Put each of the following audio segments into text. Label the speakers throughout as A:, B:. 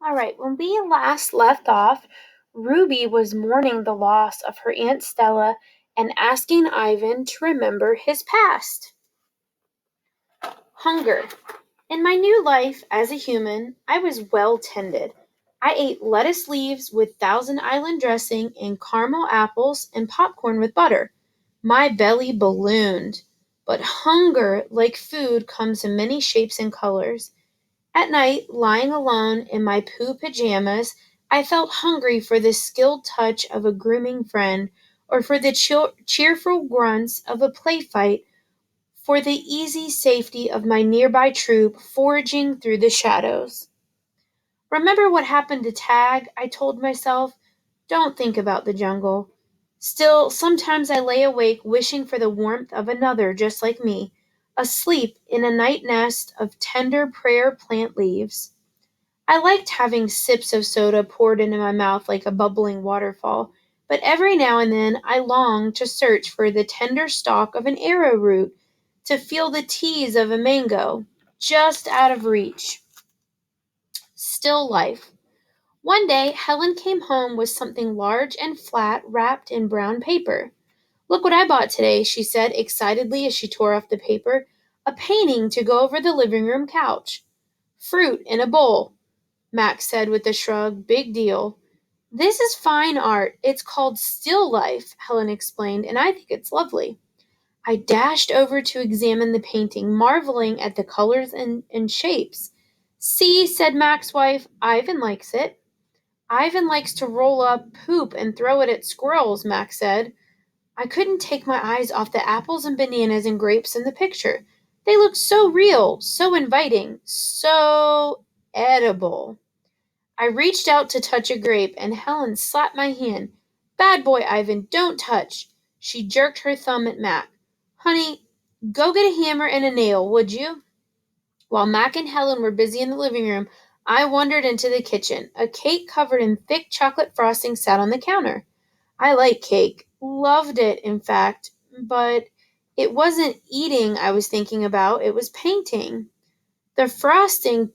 A: All right, when we last left off, Ruby was mourning the loss of her Aunt Stella and asking Ivan to remember his past. Hunger. In my new life as a human, I was well tended. I ate lettuce leaves with Thousand Island dressing and caramel apples and popcorn with butter. My belly ballooned. But hunger, like food, comes in many shapes and colors. At night, lying alone in my poo pajamas, I felt hungry for the skilled touch of a grooming friend, or for the cheerful grunts of a play fight, for the easy safety of my nearby troop foraging through the shadows. Remember what happened to Tag? I told myself. Don't think about the jungle. Still, sometimes I lay awake wishing for the warmth of another just like me, asleep in a night nest of tender prayer plant leaves. I liked having sips of soda poured into my mouth like a bubbling waterfall, but every now and then I longed to search for the tender stalk of an arrowroot, to feel the tease of a mango, just out of reach. Still life. One day, Helen came home with something large and flat wrapped in brown paper. Look what I bought today, she said excitedly as she tore off the paper. A painting to go over the living room couch. Fruit in a bowl, Max said with a shrug. Big deal. This is fine art. It's called still life, Helen explained, and I think it's lovely. I dashed over to examine the painting, marveling at the colors and shapes. See, said Mac's wife, Ivan likes it. Ivan likes to roll up poop and throw it at squirrels, Max said. I couldn't take my eyes off the apples and bananas and grapes in the picture. They looked so real, so inviting, so edible. I reached out to touch a grape, and Helen slapped my hand. Bad boy, Ivan, don't touch. She jerked her thumb at Mac. Honey, go get a hammer and a nail, would you? While Mac and Helen were busy in the living room, I wandered into the kitchen. A cake covered in thick chocolate frosting sat on the counter. I like cake. Loved it, in fact. But it wasn't eating I was thinking about, it was painting. The frosting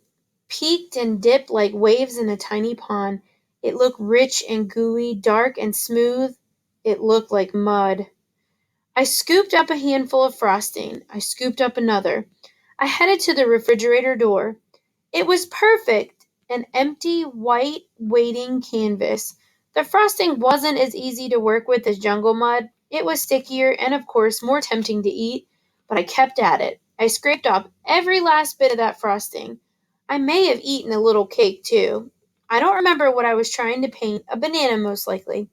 A: peaked and dipped like waves in a tiny pond. It looked rich and gooey, dark and smooth. It looked like mud. I scooped up a handful of frosting. I scooped up another. I headed to the refrigerator door. It was perfect. An empty, white, waiting canvas. The frosting wasn't as easy to work with as jungle mud. It was stickier and, of course, more tempting to eat, but I kept at it. I scraped off every last bit of that frosting. I may have eaten a little cake, too. I don't remember what I was trying to paint, a banana most likely.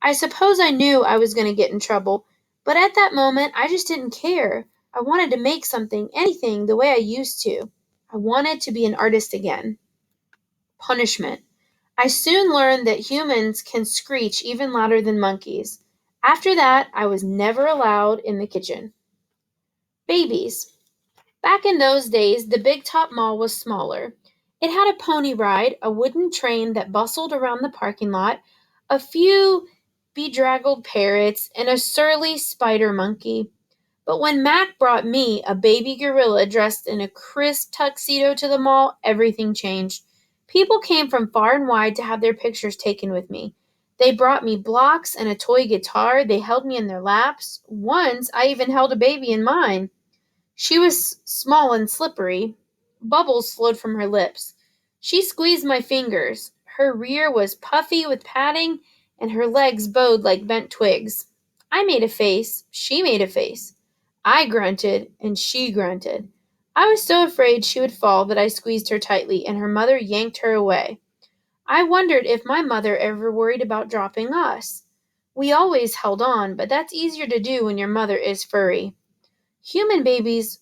A: I suppose I knew I was going to get in trouble, but at that moment I just didn't care. I wanted to make something, anything, the way I used to. I wanted to be an artist again. Punishment. I soon learned that humans can screech even louder than monkeys. After that, I was never allowed in the kitchen. Babies. Back in those days, the Big Top Mall was smaller. It had a pony ride, a wooden train that bustled around the parking lot, a few bedraggled parrots, and a surly spider monkey. But when Mac brought me, a baby gorilla dressed in a crisp tuxedo, to the mall, everything changed. People came from far and wide to have their pictures taken with me. They brought me blocks and a toy guitar. They held me in their laps. Once, I even held a baby in mine. She was small and slippery. Bubbles flowed from her lips. She squeezed my fingers. Her rear was puffy with padding, and her legs bowed like bent twigs. I made a face. She made a face. I grunted, and she grunted. I was so afraid she would fall that I squeezed her tightly, and her mother yanked her away. I wondered if my mother ever worried about dropping us. We always held on, but that's easier to do when your mother is furry. Human babies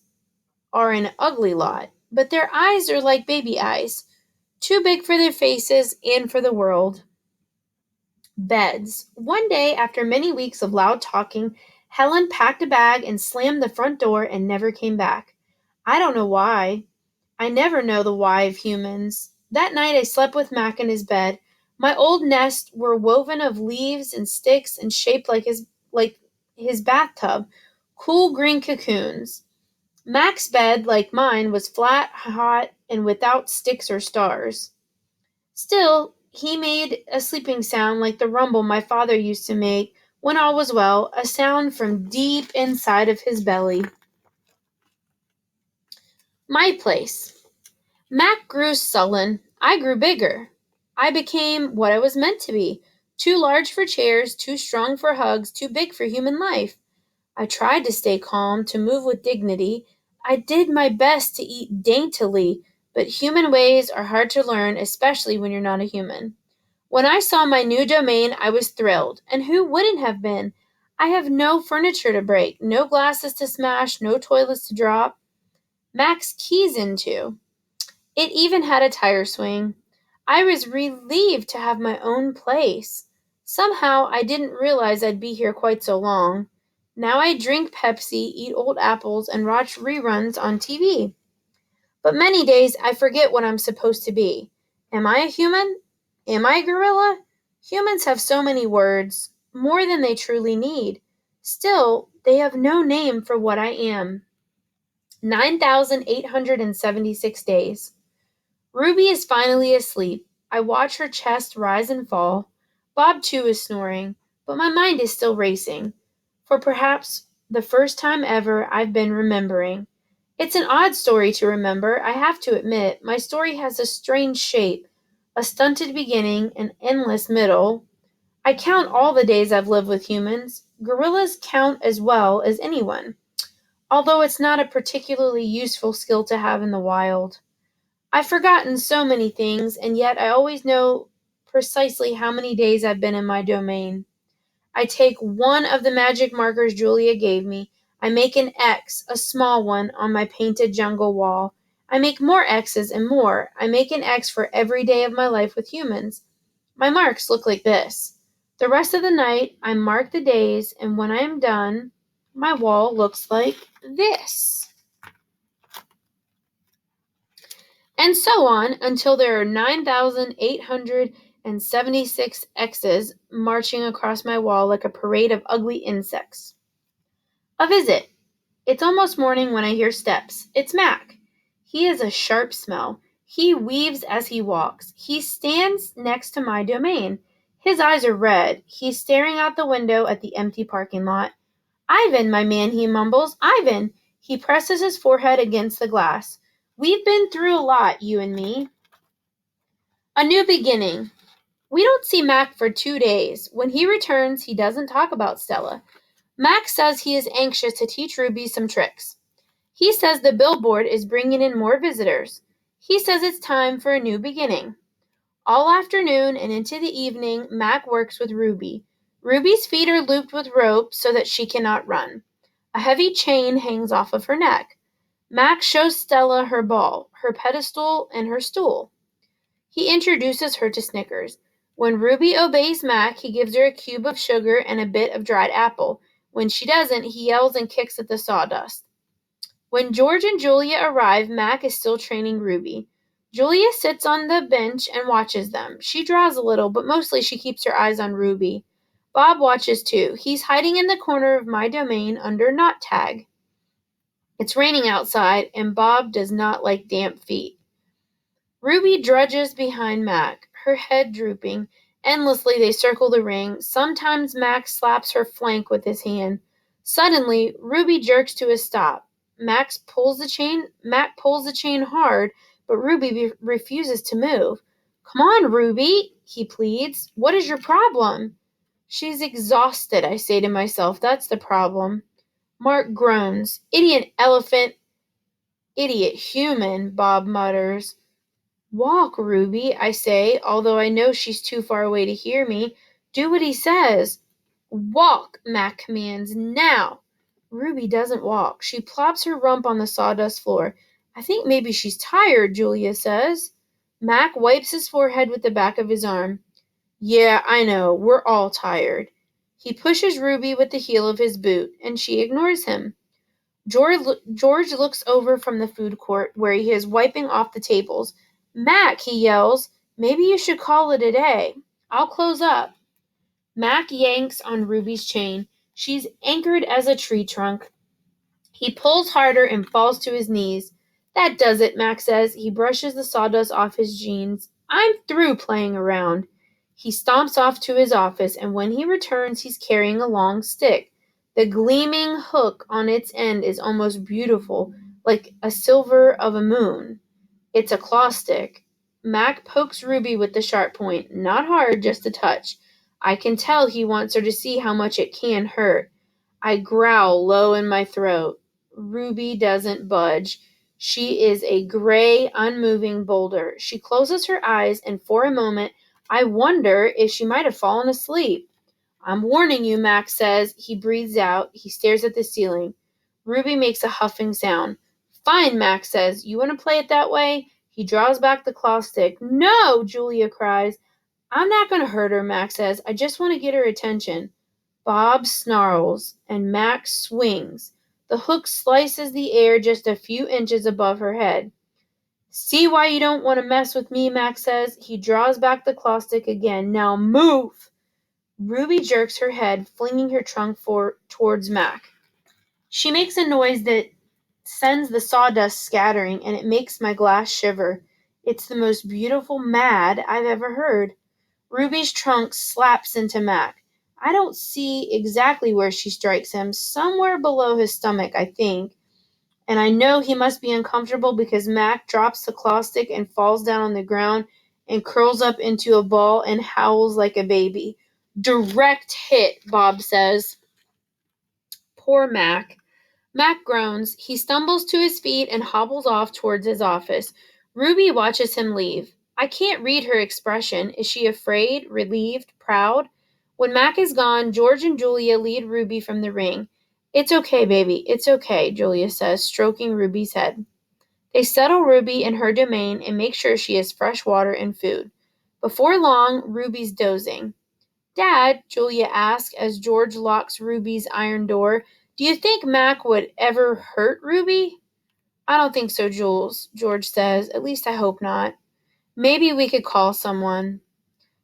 A: are an ugly lot, but their eyes are like baby eyes, too big for their faces and for the world. Beds. One day, after many weeks of loud talking, Helen packed a bag and slammed the front door and never came back. I don't know why. I never know the why of humans. That night I slept with Mac in his bed. My old nests were woven of leaves and sticks and shaped like his bathtub, cool green cocoons. Mac's bed, like mine, was flat, hot, and without sticks or stars. Still, he made a sleeping sound like the rumble my father used to make when all was well, a sound from deep inside of his belly. My place. Mac grew sullen. I grew bigger. I became what I was meant to be. Too large for chairs, too strong for hugs, too big for human life. I tried to stay calm, to move with dignity. I did my best to eat daintily, but human ways are hard to learn, especially when you're not a human. When I saw my new domain, I was thrilled, and who wouldn't have been? I have no furniture to break, no glasses to smash, no toilets to drop. Mac's keys into. It even had a tire swing. I was relieved to have my own place. Somehow I didn't realize I'd be here quite so long. Now I drink Pepsi, eat old apples, and watch reruns on TV. But many days I forget what I'm supposed to be. Am I a human? Am I a gorilla? Humans have so many words, more than they truly need. Still, they have no name for what I am. 9,876 days. Ruby is finally asleep. I watch her chest rise and fall. Bob, too, is snoring, but my mind is still racing. For perhaps the first time ever, I've been remembering. It's an odd story to remember, I have to admit. My story has a strange shape, a stunted beginning, an endless middle. I count all the days I've lived with humans. Gorillas count as well as anyone, although it's not a particularly useful skill to have in the wild. I've forgotten so many things, and yet I always know precisely how many days I've been in my domain. I take one of the magic markers Julia gave me. I make an X, a small one, on my painted jungle wall. I make more X's and more. I make an X for every day of my life with humans. My marks look like this. The rest of the night, I mark the days, and when I am done, my wall looks like this. And so on until there are 9,876 X's marching across my wall like a parade of ugly insects. A visit. It's almost morning when I hear steps. It's Mac. He has a sharp smell. He weaves as he walks. He stands next to my domain. His eyes are red. He's staring out the window at the empty parking lot. Ivan, my man, he mumbles. Ivan. He presses his forehead against the glass. We've been through a lot, you and me. A new beginning. We don't see Mac for 2 days. When he returns, he doesn't talk about Stella. Mac says he is anxious to teach Ruby some tricks. He says the billboard is bringing in more visitors. He says it's time for a new beginning. All afternoon and into the evening, Mac works with Ruby. Ruby's feet are looped with rope so that she cannot run. A heavy chain hangs off of her neck. Mac shows Stella her ball, her pedestal, and her stool. He introduces her to Snickers. When Ruby obeys Mac, he gives her a cube of sugar and a bit of dried apple. When she doesn't, he yells and kicks at the sawdust. When George and Julia arrive, Mac is still training Ruby. Julia sits on the bench and watches them. She draws a little, but mostly she keeps her eyes on Ruby. Bob watches too. He's hiding in the corner of my domain under Knot Tag. It's raining outside, and Bob does not like damp feet. Ruby drudges behind Mac, her head drooping. Endlessly they circle the ring. Sometimes Mac slaps her flank with his hand. Suddenly, Ruby jerks to a stop. Mac pulls the chain hard, but Ruby refuses to move. Come on, Ruby, he pleads. What is your problem? She's exhausted, I say to myself. That's the problem. Mark groans. Idiot elephant. Idiot human, Bob mutters. Walk, Ruby, I say, although I know she's too far away to hear me. Do what he says. Walk, Mac commands, now. Ruby doesn't walk. She plops her rump on the sawdust floor. I think maybe she's tired, Julia says. Mac wipes his forehead with the back of his arm. Yeah, I know, we're all tired. He pushes Ruby with the heel of his boot, and she ignores him. George looks over from the food court, where he is wiping off the tables. Mac, he yells, maybe you should call it a day. I'll close up. Mac yanks on Ruby's chain. She's anchored as a tree trunk. He pulls harder and falls to his knees. That does it, Mac says. He brushes the sawdust off his jeans. I'm through playing around. He stomps off to his office, and when he returns, he's carrying a long stick. The gleaming hook on its end is almost beautiful, like a silver of a moon. It's a claw stick. Mac pokes Ruby with the sharp point, not hard, just a touch. I can tell he wants her to see how much it can hurt. I growl low in my throat. Ruby doesn't budge. She is a gray, unmoving boulder. She closes her eyes, and for a moment, I wonder if she might have fallen asleep. I'm warning you, Max says. He breathes out. He stares at the ceiling. Ruby makes a huffing sound. Fine, Max says. You want to play it that way? He draws back the claw stick. No, Julia cries. I'm not going to hurt her, Max says. I just want to get her attention. Bob snarls, and Max swings. The hook slices the air just a few inches above her head. See why you don't want to mess with me, Max says. He draws back the claw stick again. Now move! Ruby jerks her head, flinging her trunk towards Mac. She makes a noise that sends the sawdust scattering, and it makes my glass shiver. It's the most beautiful mad I've ever heard. Ruby's trunk slaps into Mac. I don't see exactly where she strikes him, somewhere below his stomach, I think. And I know he must be uncomfortable because Mac drops the claw stick and falls down on the ground and curls up into a ball and howls like a baby. Direct hit, Bob says. Poor Mac. Mac groans. He stumbles to his feet and hobbles off towards his office. Ruby watches him leave. I can't read her expression. Is she afraid, relieved, proud? When Mac is gone, George and Julia lead Ruby from the ring. It's okay, baby. It's okay, Julia says, stroking Ruby's head. They settle Ruby in her domain and make sure she has fresh water and food. Before long, Ruby's dozing. Dad, Julia asks as George locks Ruby's iron door, do you think Mac would ever hurt Ruby? I don't think so, Jules, George says. At least I hope not. Maybe we could call someone.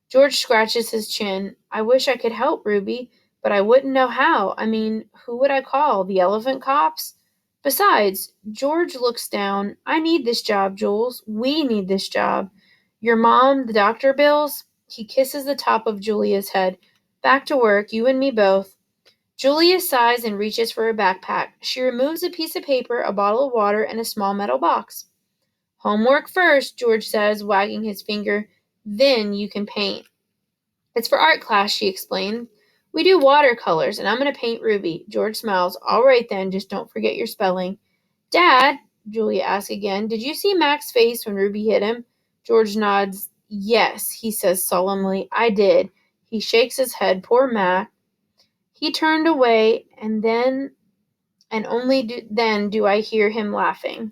A: George scratches his chin. I wish I could help Ruby, but I wouldn't know how. I mean, who would I call? The elephant cops? Besides, George looks down. I need this job, Jules. We need this job. Your mom, the doctor bills? He kisses the top of Julia's head. Back to work, you and me both. Julia sighs and reaches for her backpack. She removes a piece of paper, a bottle of water, and a small metal box. Homework first, George says, wagging his finger. Then you can paint. It's for art class, she explained. We do watercolors, and I'm going to paint Ruby. George smiles. All right then, just don't forget your spelling. Dad, Julia asks again, did you see Mac's face when Ruby hit him? George nods. Yes, he says solemnly. I did. He shakes his head. Poor Mac. He turned away, and then do I hear him laughing.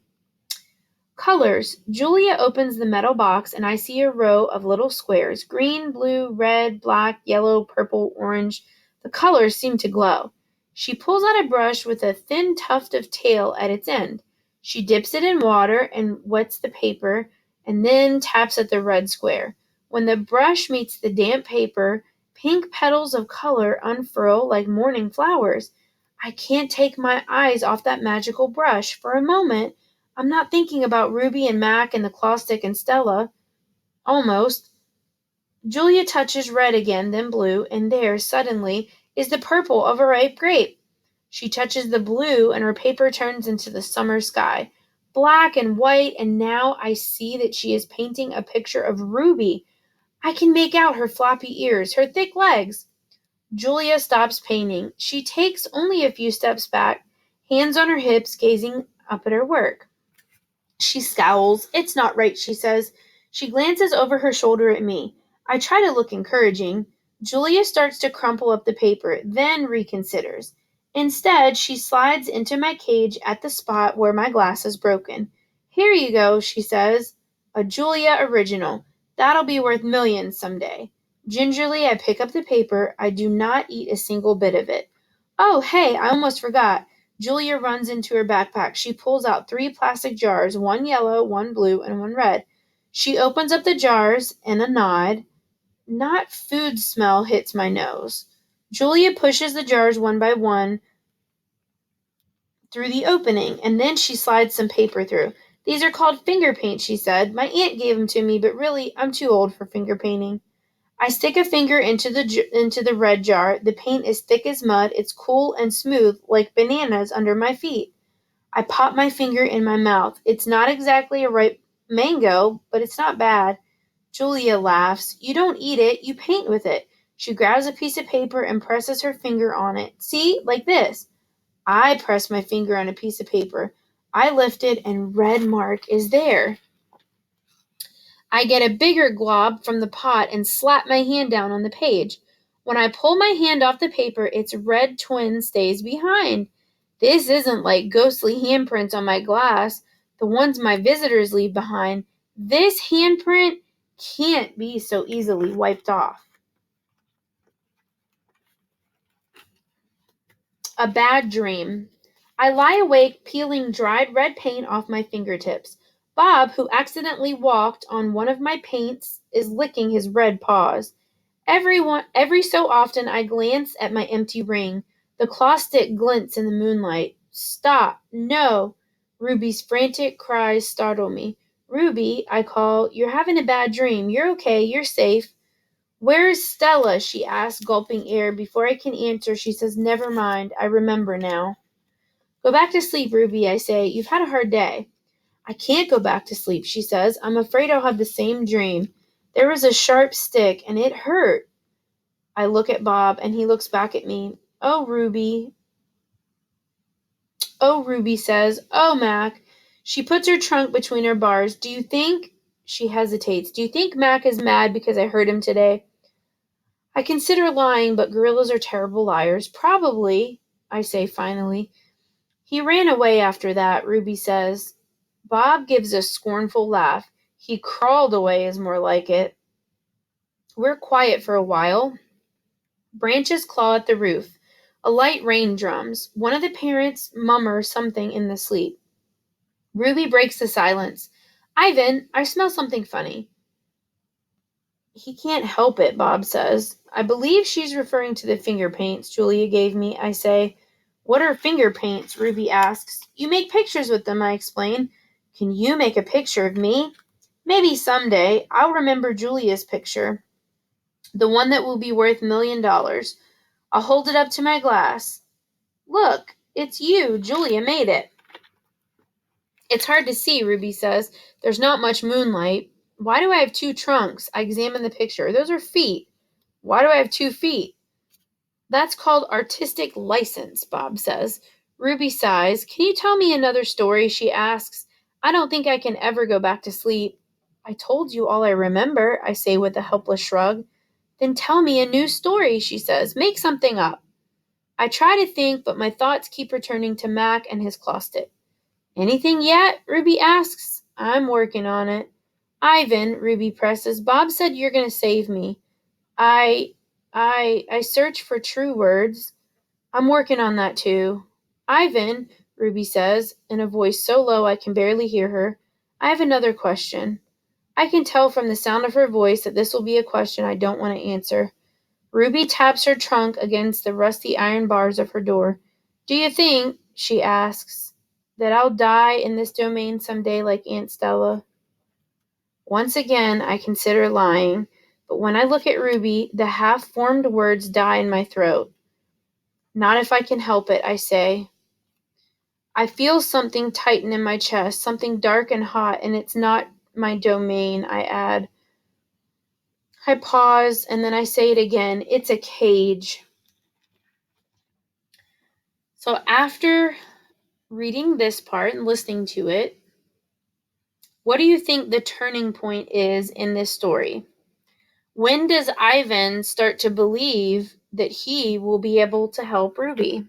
A: Colors. Julia opens the metal box, and I see a row of little squares. Green, blue, red, black, yellow, purple, orange. The colors seem to glow. She pulls out a brush with a thin tuft of tail at its end. She dips it in water and wets the paper, and then taps at the red square. When the brush meets the damp paper, pink petals of color unfurl like morning flowers. I can't take my eyes off that magical brush for a moment. I'm not thinking about Ruby and Mac and the claw stick and Stella. Almost. Julia touches red again, then blue, and there, suddenly, is the purple of a ripe grape. She touches the blue, and her paper turns into the summer sky. Black and white, and now I see that she is painting a picture of Ruby. I can make out her floppy ears, her thick legs. Julia stops painting. She takes only a few steps back, hands on her hips, gazing up at her work. She scowls. It's not right, she says. She glances over her shoulder at me. I try to look encouraging. Julia starts to crumple up the paper, then reconsiders. Instead, she slides into my cage at the spot where my glass is broken. Here you go, she says. A Julia original. That'll be worth millions someday. Gingerly, I pick up the paper. I do not eat a single bit of it. Oh, hey, I almost forgot. Julia runs into her backpack. She pulls out 3 plastic jars, one yellow, one blue, and one red. She opens up the jars in a nod. Not food smell hits my nose. Julia pushes the jars one by one through the opening, and then she slides some paper through. These are called finger paints, she said. My aunt gave them to me, but really, I'm too old for finger painting. I stick a finger into the red jar. The paint is thick as mud. It's cool and smooth, like bananas under my feet. I pop my finger in my mouth. It's not exactly a ripe mango, but it's not bad. Julia laughs. You don't eat it, you paint with it. She grabs a piece of paper and presses her finger on it. See, like this. I press my finger on a piece of paper. I lift it, and red mark is there. I get a bigger glob from the pot and slap my hand down on the page. When I pull my hand off the paper, its red twin stays behind. This isn't like ghostly handprints on my glass, the ones my visitors leave behind. This handprint can't be so easily wiped off. A bad dream. I lie awake peeling dried red paint off my fingertips. Bob, who accidentally walked on one of my paints, is licking his red paws. Every so often I glance at my empty ring. The claw stick glints in the moonlight. Stop. No. Ruby's frantic cries startle me. Ruby, I call, you're having a bad dream. You're okay. You're safe. Where is Stella? She asks, gulping air. Before I can answer, she says, never mind. I remember now. Go back to sleep, Ruby, I say. You've had a hard day. I can't go back to sleep, she says. I'm afraid I'll have the same dream. There was a sharp stick, and it hurt. I look at Bob, and he looks back at me. Oh, Ruby. Oh, Ruby says. Oh, Mac. She puts her trunk between her bars. Do you think... She hesitates. Do you think Mac is mad because I hurt him today? I consider lying, but gorillas are terrible liars. Probably, I say finally. He ran away after that, Ruby says. Bob gives a scornful laugh. He crawled away is more like it. We're quiet for a while. Branches claw at the roof. A light rain drums. One of the parents mummers something in the sleep. Ruby breaks the silence. Ivan, I smell something funny. He can't help it, Bob says. I believe she's referring to the finger paints Julia gave me, I say. What are finger paints? Ruby asks. You make pictures with them, I explain. Can you make a picture of me? Maybe someday. I'll remember Julia's picture. The one that will be worth $1,000,000. I'll hold it up to my glass. Look, it's you. Julia made it. It's hard to see, Ruby says. There's not much moonlight. Why do I have two trunks? I examine the picture. Those are feet. Why do I have 2 feet? That's called artistic license, Bob says. Ruby sighs. Can you tell me another story? She asks. I don't think I can ever go back to sleep. I told you all I remember, I say with a helpless shrug. Then tell me a new story, she says. Make something up. I try to think, but my thoughts keep returning to Mac and his claw stick. Anything yet? Ruby asks. I'm working on it. Ivan, Ruby presses. Bob said you're going to save me. I search for true words. I'm working on that too. Ivan, Ruby says, in a voice so low I can barely hear her, I have another question. I can tell from the sound of her voice that this will be a question I don't want to answer. Ruby taps her trunk against the rusty iron bars of her door. Do you think, she asks, that I'll die in this domain someday like Aunt Stella? Once again, I consider lying, but when I look at Ruby, the half-formed words die in my throat. Not if I can help it, I say. I feel something tighten in my chest, something dark and hot, and it's not my domain, I add. I pause, and then I say it again. It's a cage. So after reading this part and listening to it, what do you think the turning point is in this story? When does Ivan start to believe that he will be able to help Ruby?